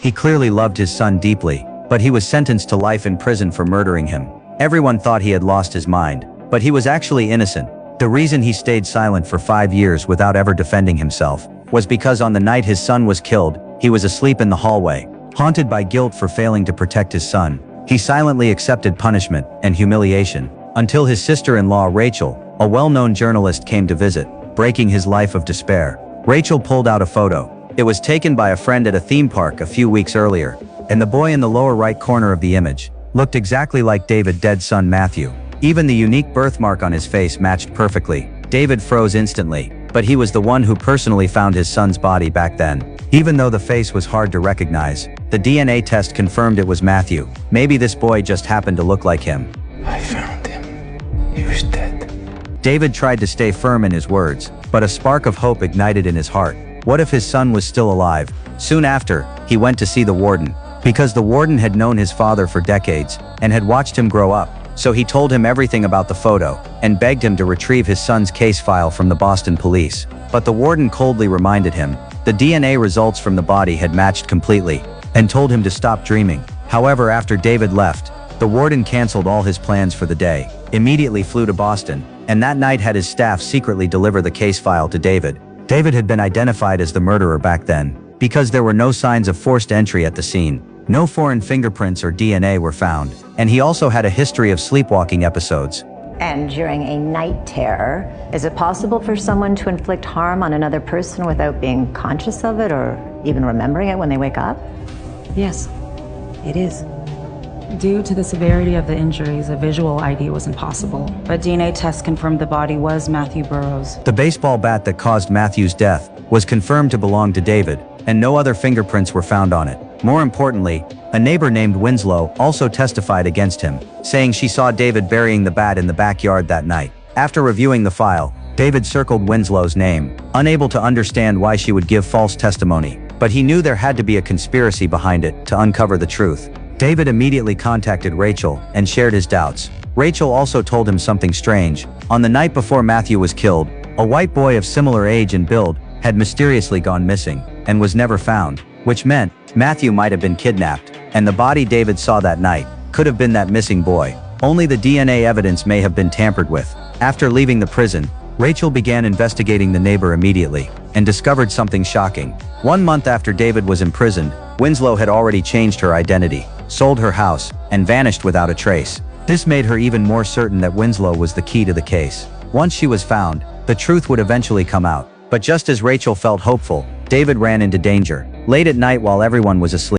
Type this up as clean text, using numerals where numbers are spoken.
He clearly loved his son deeply, but he was sentenced to life in prison for murdering him. Everyone thought he had lost his mind, but he was actually innocent. The reason he stayed silent for 5 years without ever defending himself was because on the night his son was killed, he was asleep in the hallway. Haunted by guilt for failing to protect his son, he silently accepted punishment and humiliation until his sister-in-law Rachel, a well-known journalist, came to visit, breaking his life of despair. Rachel pulled out a photo. It was taken by a friend at a theme park a few weeks earlier, and the boy in the lower right corner of the image looked exactly like David's dead son Matthew. Even the unique birthmark on his face matched perfectly. David froze instantly, but he was the one who personally found his son's body back then. Even though the face was hard to recognize, the DNA test confirmed it was Matthew. Maybe this boy just happened to look like him. I found him. He was dead. David tried to stay firm in his words, but a spark of hope ignited in his heart. What if his son was still alive? Soon after, he went to see the warden, because the warden had known his father for decades and had watched him grow up. So he told him everything about the photo and begged him to retrieve his son's case file from the Boston police. But the warden coldly reminded him the DNA results from the body had matched completely and told him to stop dreaming. However, after David left, the warden canceled all his plans for the day, immediately flew to Boston, and that night had his staff secretly deliver the case file to David. David had been identified as the murderer back then because there were no signs of forced entry at the scene. No foreign fingerprints or DNA were found, and he also had a history of sleepwalking episodes. And during a night terror, is it possible for someone to inflict harm on another person without being conscious of it or even remembering it when they wake up? Yes, it is. Due to the severity of the injuries, a visual ID was impossible, but DNA tests confirmed the body was Matthew Burrows. The baseball bat that caused Matthew's death was confirmed to belong to David, and no other fingerprints were found on it. More importantly, a neighbor named Winslow also testified against him, saying she saw David burying the bat in the backyard that night. After reviewing the file, David circled Winslow's name, unable to understand why she would give false testimony, but he knew there had to be a conspiracy behind it to uncover the truth. David immediately contacted Rachel and shared his doubts. Rachel also told him something strange. On the night before Matthew was killed, a white boy of similar age and build had mysteriously gone missing and was never found, which meant Matthew might have been kidnapped, and the body David saw that night could have been that missing boy. Only the DNA evidence may have been tampered with. After leaving the prison, Rachel began investigating the neighbor immediately and discovered something shocking. 1 month after David was imprisoned, Winslow had already changed her identity, sold her house, and vanished without a trace. This made her even more certain that Winslow was the key to the case. Once she was found, the truth would eventually come out. But just as Rachel felt hopeful, David ran into danger. Late at night while everyone was asleep,